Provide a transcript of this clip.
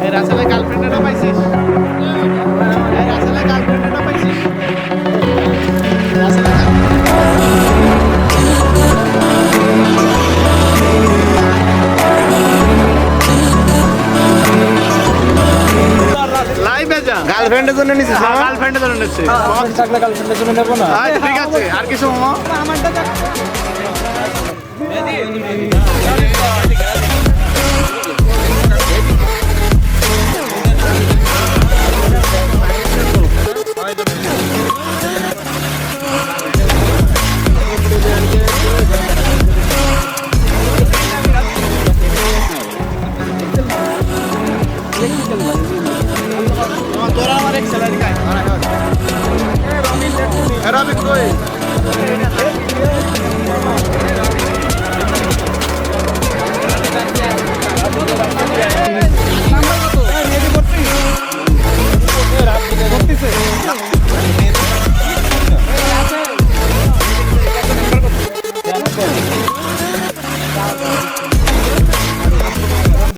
এই রাসেলের গার্লফ্রেন্ডটা পাইছিস? এই রাসেলের গার্লফ্রেন্ডটা পাইছিস? রাসেলের লাইভে যা গার্লফ্রেন্ডের জন্য নিছিস না? গার্লফ্রেন্ডের জন্য নিচ্ছি। থাকলে গার্লফ্রেন্ডের জন্য নেবো না। আচ্ছা, ঠিক আছে, আর কিছু মামা?